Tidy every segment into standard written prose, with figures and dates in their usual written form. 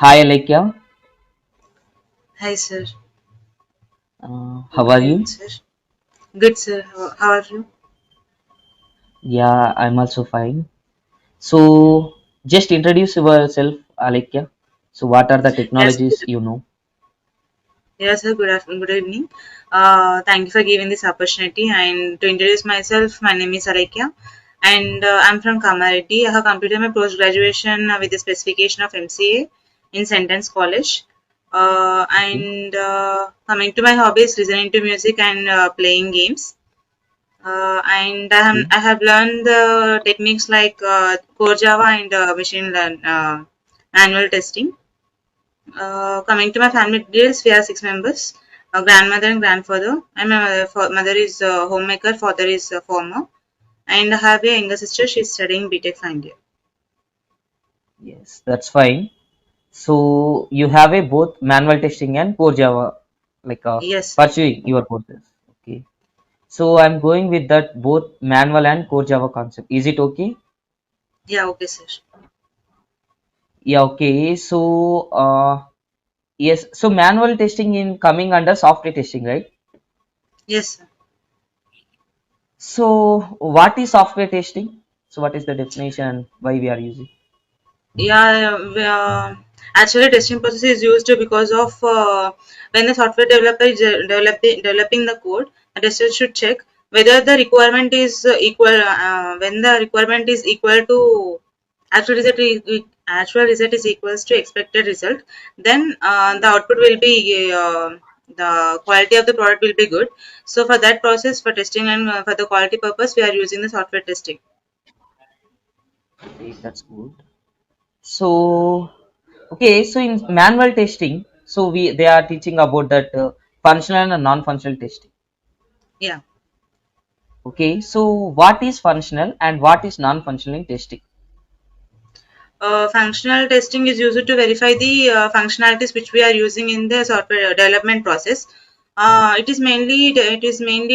Hi Alekya, Hi, sir. how Good are evening, you? sir. Good, sir. How are you? Yeah, I'm also fine. So, just introduce yourself, Alekya. So, what are the Yes, technologies sir. you know? Yes, sir. Good afternoon. Good evening. Thank you for giving this opportunity. And to introduce myself, my name is Arekia, and I'm from Kamareddy. I have completed my post graduation with the specification of MCA in Sentence College. Okay. And coming to my hobbies, listening to music and playing games. And Okay. I have learned the techniques like core Java and machine learn manual testing. Coming to my family details, we are six members: a grandmother and grandfather. And my mother is a homemaker, father is a farmer, and I have a younger sister. She's studying BTech final year. Yes, that's fine. So, you have a both manual testing and core Java, like Yes, sir. pursuing your courses. Okay. So, I'm going with that both manual and core Java concept. Is it okay? Yeah, okay, sir. Yeah, okay. So, yes. So, manual testing in coming under software testing, right? Yes, sir. So, what is software testing? So, what is the definition? Why we are using? Yeah, actually, testing process is used because of when the software developer is developing the code, the tester should check whether the requirement is equal. When the requirement is equal to actual result is equals to expected result, then the output will be the quality of the product will be good. So for that process, for testing and for the quality purpose, we are using the software testing. Okay, that's good. So, okay, so in manual testing, so we they are teaching about that functional and non-functional testing. Yeah. Okay, so what is functional and what is non-functional in testing? Functional testing is used to verify the functionalities which we are using in the software development process. It is mainly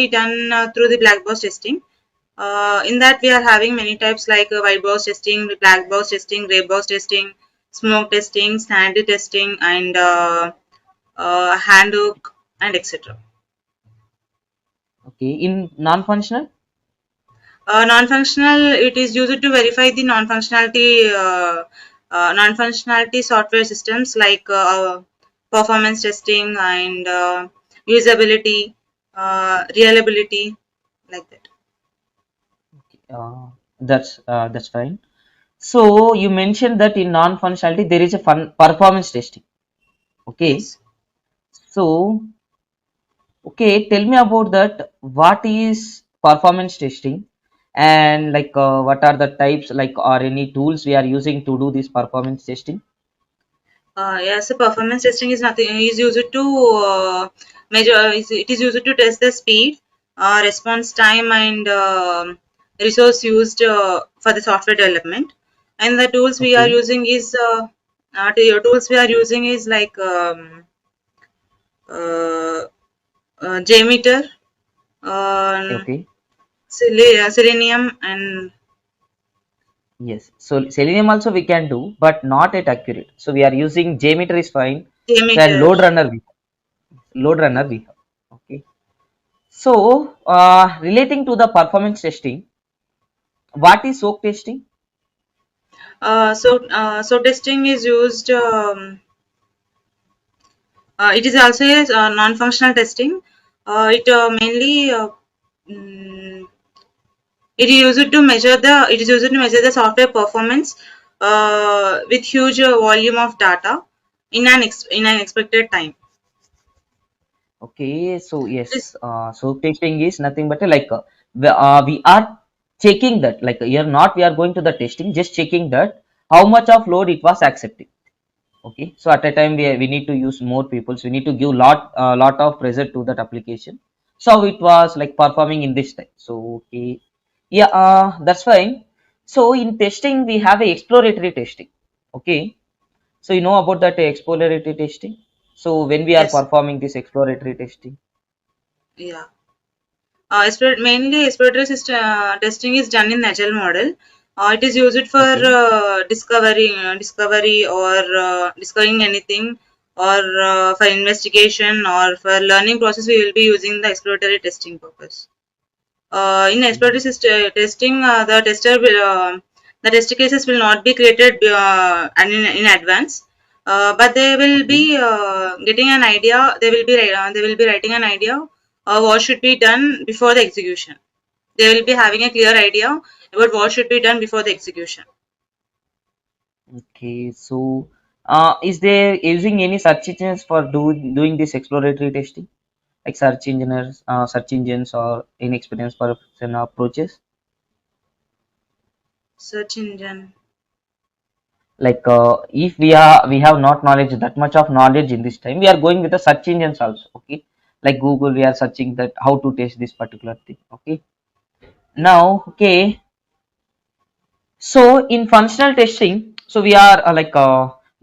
done through the black box testing. In that we are having many types like white box testing, black box testing, gray box testing, smoke testing, sandy testing, and handhook and etc. Okay, in non-functional. Non-functional, it is used to verify the non-functionality software systems like performance testing and usability, reliability, like that. That's fine. So you mentioned that in non-functionality there is a fun performance testing. Okay, Yes. so okay, tell me about that. What is performance testing, and like what are the types, like, or any tools we are using to do this performance testing? Yes, so performance testing is nothing is used to measure. It is used to test the speed, response time, and resource used for the software development. And the tools we are Okay, using is tools we are using is like uh, JMeter, um, okay, Selenium, and yes. So Selenium also we can do, but not at accurate. So we are using JMeter is fine. So and JMeter. load runner we have. Okay. So relating to the performance testing, what is soak testing? So testing is used. It is also a non-functional testing. It mainly mm, it is used to measure the software performance with huge volume of data in an expected time. Okay, so This yes, so testing is nothing but like we are checking that, like you're not we are going to the testing, just checking that how much of load it was accepting. Okay, so at a time we need to use more peoples, we need to give lot of pressure to that application. So it was like performing in this time. So okay, yeah, that's fine. So in testing we have a exploratory testing. Okay, so you know about that exploratory testing. So when we are yes, performing this exploratory testing. yeah. Mainly exploratory system testing is done in agile model. It is used for Okay. discovery or discovering anything, or for investigation or for learning process. We will be using the exploratory testing purpose. In exploratory testing, the test cases will not be created and in advance, but they will Okay. be getting an idea. They will be writing an idea what should be done before the execution. They will be having a clear idea about what should be done before the execution. Okay. So, is there using any search engines for doing this exploratory testing, like search engines, or any experience for approaches? Search engine. Like, if we have not knowledge that much of knowledge in this time, we are going with the search engines also. Okay. Like Google, we are searching that how to test this particular thing. Okay. Now, okay. So in functional testing, so we are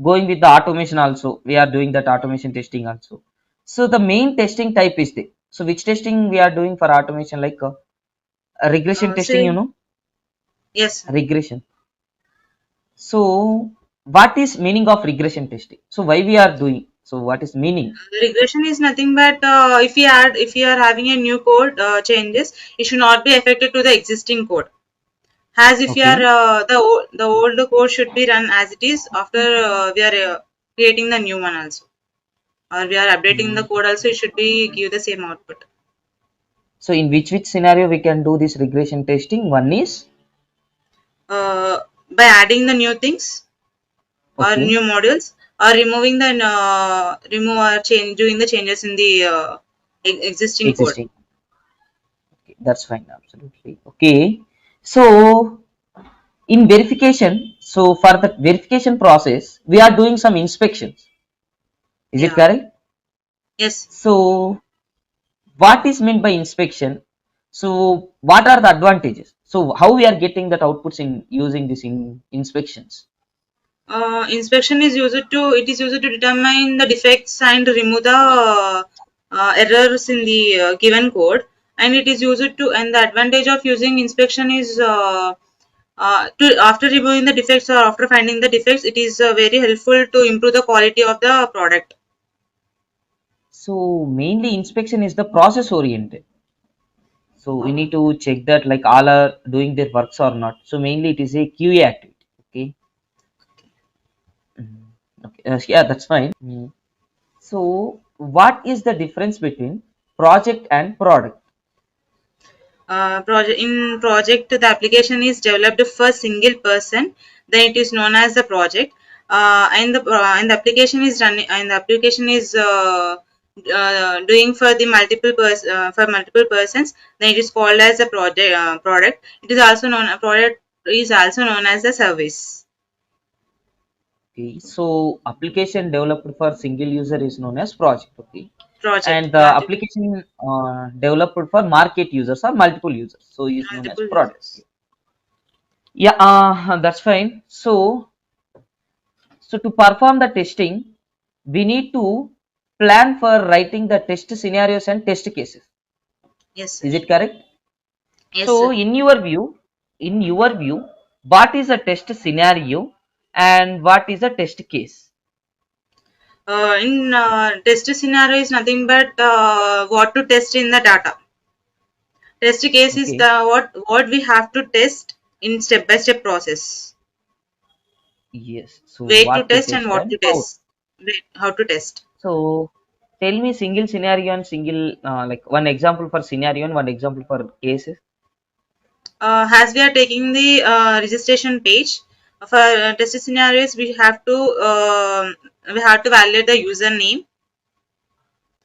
going with the automation also. We are doing that automation testing also. So the main testing type is the. So which testing we are doing for automation, like regression testing, Say yes. regression. So what is meaning of regression testing? So why we are doing? So what is meaning? Regression is nothing but if you are having a new code changes, it should not be affected to the existing code. As if you are Okay. the old code should be run as it is after we are creating the new one also, or we are updating the Hmm. code also. It should be give the same output. So in which scenario we can do this regression testing? One is By adding the new things or okay, new modules, or removing the remove or change doing the changes in the existing code. existing. Okay, that's fine, absolutely. Okay. So in verification, so for the verification process, we are doing some inspections. Is it Yeah. correct? Yes. So what is meant by inspection? So what are the advantages? So how we are getting that outputs in using this in inspections? Inspection is used to it is used to determine the defects and remove the errors in the given code, and it is used to, and the advantage of using inspection is to after removing the defects or after finding the defects, it is very helpful to improve the quality of the product. So mainly inspection is the process oriented. So we need to check that like all are doing their works or not. So mainly it is a QA activity. Okay. Mhm. Okay. Yeah, that's fine. Mm. So what is the difference between project and product? Project in project, the application is developed for single person, then it is known as the project. And the application is running, and the application is doing for the for multiple persons, then it is called as a product. It is also known, a product is also known as a service. Okay. So application developed for single user is known as project. Okay. Project And the multiple application developed for market users or multiple users, so is known as multiple product. users. Yeah, that's fine. So to perform the testing, we need to plan for writing the test scenarios and test cases. Yes, sir. Is it correct? Yes, So sir. in your view, what is a test scenario and what is a test case? In test scenario is nothing but what to test in the data. Test case is Okay. the what we have to test in step by step process. Yes. So Way to what to test and test what and to how? test. How to test. So tell me single scenario and single like one example for scenario and one example for cases. As we are taking the registration page for test scenarios, we have to validate the username,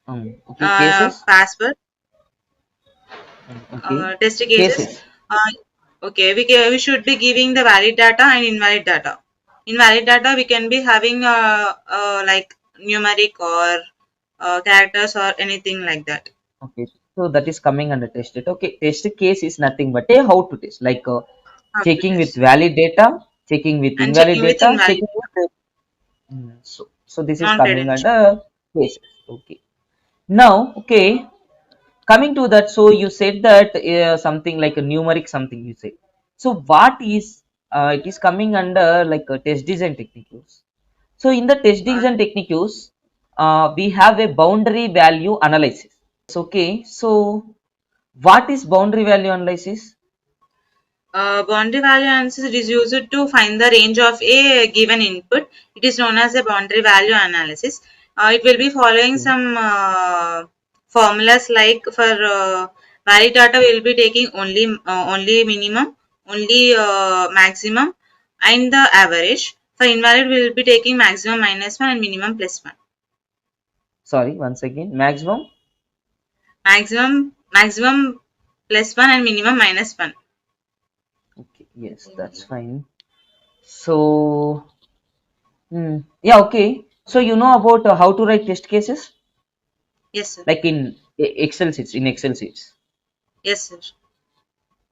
Okay, cases. password. Okay, Test cases. cases. Uh, okay, we should be giving the valid data and invalid data. Invalid data we can be having like numeric or characters or anything like that. Okay, so that is coming under tested. Okay, test case is nothing but a how to test, like How to checking with test valid data, checking with and invalid checking with data, invalid checking with so this is coming non-credential. under cases. Okay. Now, okay, coming to that, so you said that something like a numeric something you said. So what is it is coming under like a test design techniques. So in the test Uh, design techniques, we have a boundary value analysis. Okay, so what is boundary value analysis? Boundary value analysis is used to find the range of a given input. It is known as a boundary value analysis. It will be following Okay. some formulas like for valid data we will be taking only minimum, only maximum, and the average. For invalid we will be taking maximum minus one and minimum plus one. Sorry, once again, maximum. Maximum plus one and minimum minus one. Okay, yes, that's fine. So, yeah, okay. So you know about how to write test cases, Yes, sir. like in Excel sheets. In Excel sheets. Yes, sir.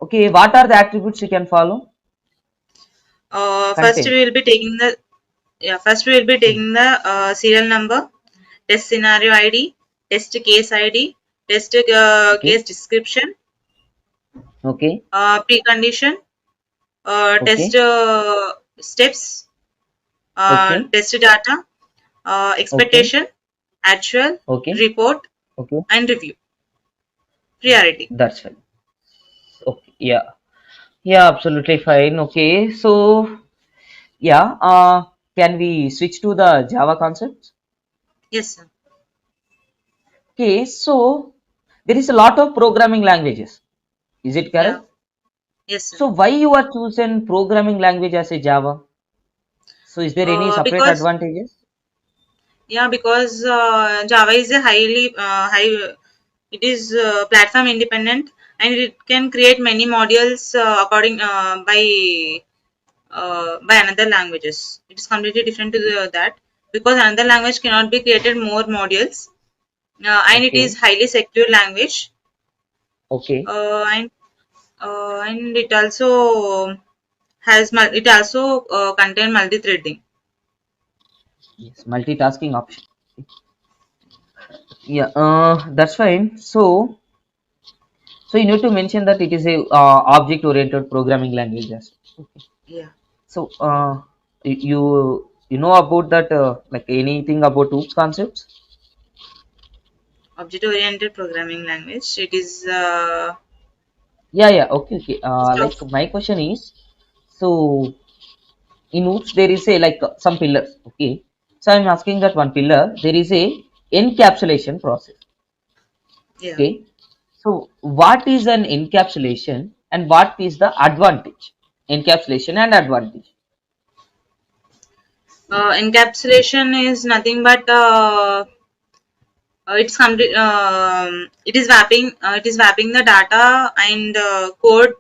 Okay, what are the attributes you can follow? First we Content. will be taking the first we will be Hmm. taking the serial number, test scenario ID, test case ID, test Okay, case description, okay, precondition, test okay, steps, okay, test data, okay, expectation, actual, okay, report, okay. and review. Okay, Priority. that's fine. Okay, yeah, yeah, absolutely fine. Okay, so yeah, can we switch to the Java concepts? Yes, sir. Okay, so there is a lot of programming languages. Is it Yeah. correct? Yes, sir. So why you are choosing programming language as a Java? So is there any separate Because advantages? Yeah, because Java is a it is platform independent and it can create many modules according by another languages. It is completely different to that because another language cannot be created more modules and it is Okay, highly secure language okay, and it also it also contain multi-threading. yes, multitasking option. Yeah, that's fine. So you need to mention that it is a object-oriented programming language. Yes. Okay. Yeah, So you know about that like anything about OOPS concepts? object-oriented programming language. It is Yeah, yeah. Okay, okay. list of Like my question is, so in OOPS there is a like some pillars. Okay. So I'm asking that one pillar there is a encapsulation process. yeah. Okay. So what is an encapsulation and what is the advantage? Encapsulation and advantage. Encapsulation is nothing but it is wrapping the data and code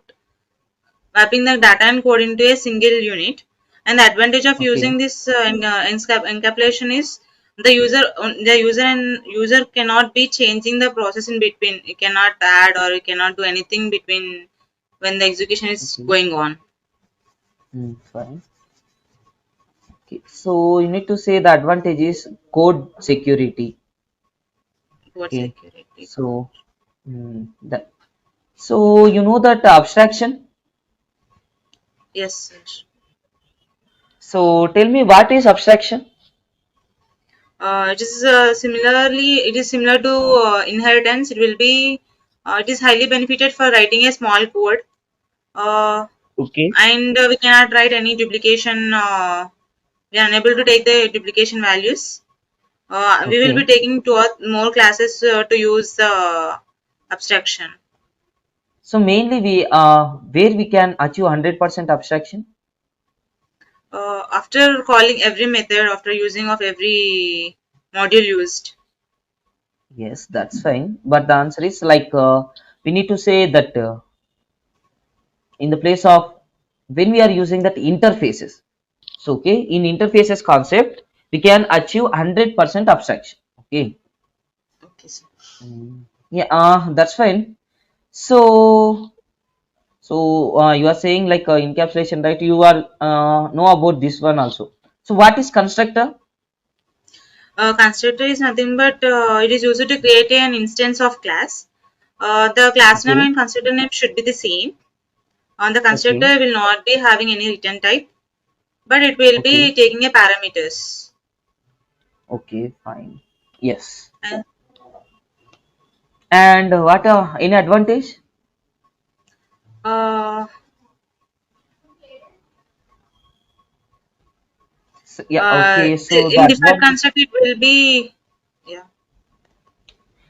wrapping the data and code into a single unit. And the advantage of Okay. using this encapsulation is the user cannot be changing the process in between. You cannot add or you cannot do anything between when the execution is Okay. going on. Fine. Okay. So you need to say the advantage is code security. Code Okay. security. So that. So you know that abstraction. Yes, yes. So tell me what is abstraction? It is similar to inheritance. It is highly benefited for writing a small code, uh, Okay. and we cannot write any duplication. We are unable to take the duplication values. We will be Okay. taking two or more classes to use abstraction. So mainly we where we can achieve 100% abstraction. After calling every method, after using of every module used. Yes, that's fine. But the answer is like we need to say that in the place of when we are using that interfaces. So okay, in interfaces concept, we can achieve 100% abstraction. Okay. Okay, sir. Yeah, that's fine. So you are saying like encapsulation, right? You are know about this one also. So what is constructor? Constructor is nothing but it is used to create an instance of class. The class name Okay. and constructor name should be the same. The Okay. constructor will not be having any return type, but it will Okay. be taking a parameters. Okay. Fine. Yes. And And what any advantage? uh, Yeah. Okay. So the in default advantage. construct it will be, yeah.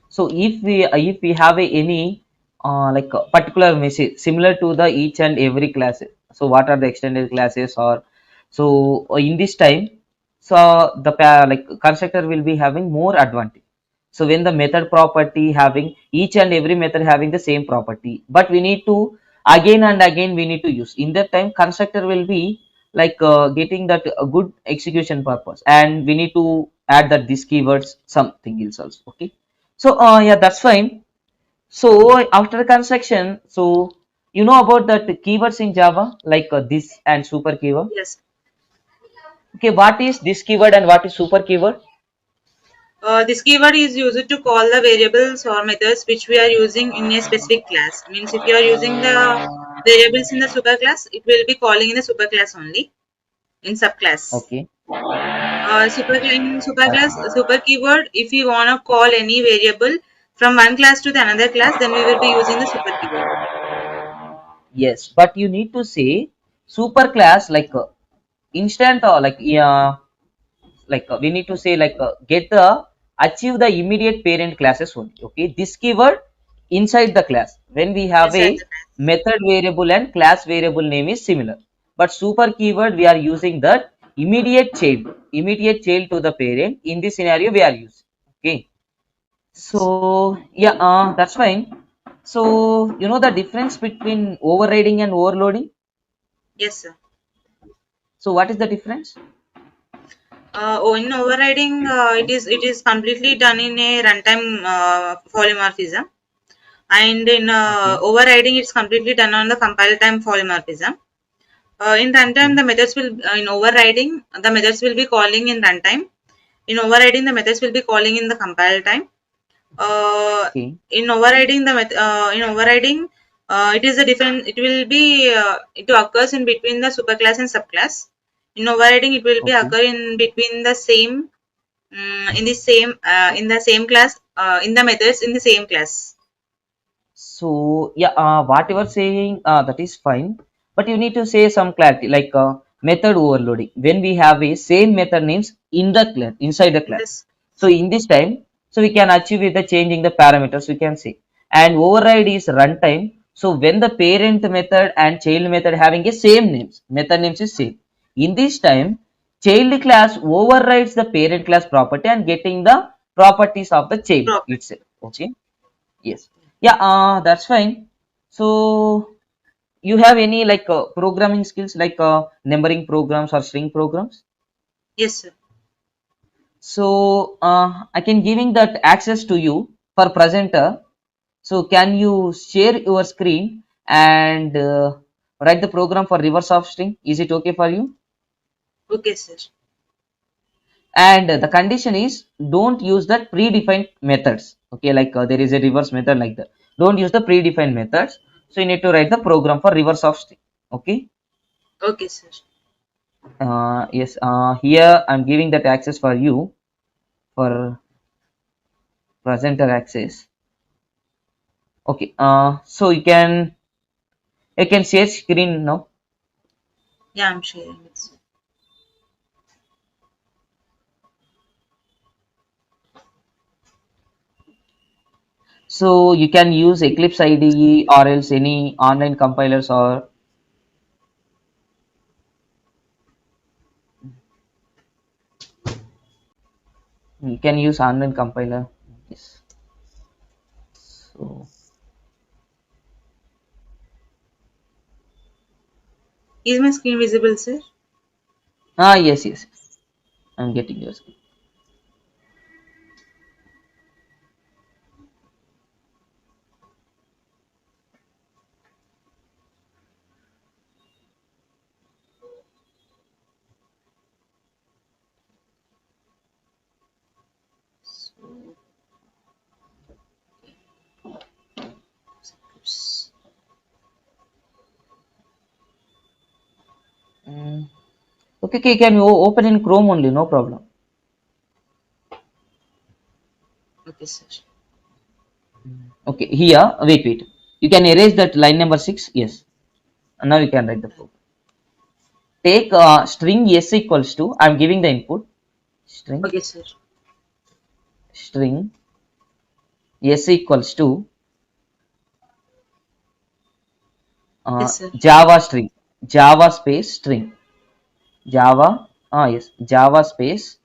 So if we have any like a particular message similar to the each and every class, so what are the extended classes or so in this time, so the like constructor will be having more advantage. So when the method property having each and every method having the same property, but we need to again and again we need to use. In that time, constructor will be like getting that good execution purpose, and we need to add that these keywords something else also. Okay. So yeah, that's fine. So after construction, so you know about that keywords in Java like this and super keyword. Yes. Okay, what is this keyword and what is super keyword? This keyword is used to call the variables or methods which we are using in a specific class. Means if you are using the variables in the superclass, it will be calling in the superclass only in subclass. Okay. In superclass, super keyword, if we want to call any variable from one class to the another class, then we will be using the super keyword. Yes, but you need to say super class like instant or like yeah, like we need to say like get the achieve the immediate parent classes only. Okay, this keyword inside the class when we have Inside a the class. method variable and class variable name is similar, but super keyword we are using that immediate child to the parent. In this scenario we are using. Okay, so yeah, that's fine. So you know the difference between overriding and overloading. Yes, sir. So what is the difference? In overriding, it is completely done in a runtime polymorphism, and in Okay. overriding, it's completely done on the compile time polymorphism. In runtime, Okay. the methods will in overriding the methods will be calling in runtime. In overriding, the methods will be calling in the compile time. Uh, Okay. in overriding, it is a different. It will be it occurs in between the superclass and subclass. In overriding, it will be Okay. occur in between the same in the same class in the methods in the same class. So yeah, whatever saying that is fine, but you need to say some clarity like method overloading. When we have a same method names in the class inside the class, Yes. so in this time, so we can achieve with the changing the parameters. We can say, and override is runtime. So when the parent method and child method having a same names, method names is same. In this time, child class overrides the parent class property and getting the properties of the child Property. itself. Okay. Yes. Yeah, that's fine. So, you have any like programming skills like numbering programs or string programs? Yes, sir. So, I can giving that access to you for presenter. So, can you share your screen and write the program for reverse of string? Is it okay for you? Okay, sir. And the condition is don't use the predefined methods. Okay, like there is a reverse method like that. Don't use the predefined methods. So you need to write the program for reverse of string. Okay. Okay, sir. Yes. Here I'm giving that access for you for presenter access. Okay. So you can share screen now. Yeah, I'm sharing it, sir. So you can use Eclipse IDE or else any online compilers, or you can use online compiler. Yes. So Is my screen visible, sir? yes, yes. I'm getting yours. Okay, okay, can you open in Chrome only, no problem. Okay, sir. Okay, here, wait, wait. You can erase that line number 6. Yes. Now you can write the program. Take string s equals to, I'm giving the input, string, Okay, sir. string s equals to Yes, sir. Java string, Java space string, Java, yes, Java space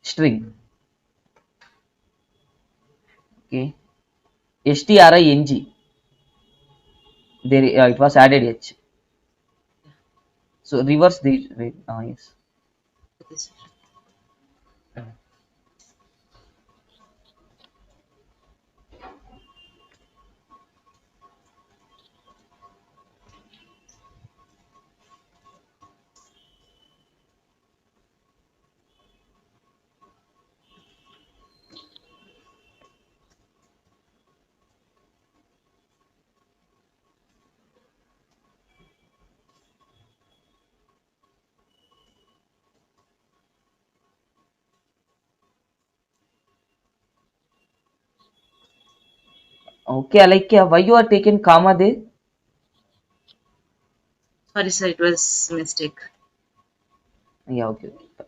string, okay, string, there, it was added h. So reverse the, wait, yes. Okay, sir. Okay, like, why you are taking comma there? Sorry, sir. It was mistake. Yeah, okay, okay.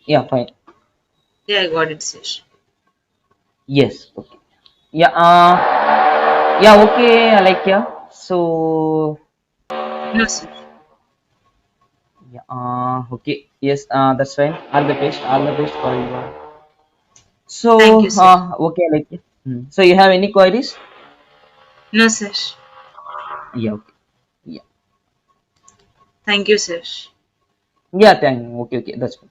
Yeah, fine. Yeah, I got it, sir. Yes, okay. Yeah, yeah, okay, I like, yeah. So, No, sir. yeah, okay, yes, that's fine. All the best for you. Thank So, you, sir. okay, I like, so you have any queries? No, sir. Yeah, okay. Yeah, Thank you, sir. yeah, thank you. Okay, okay, that's fine.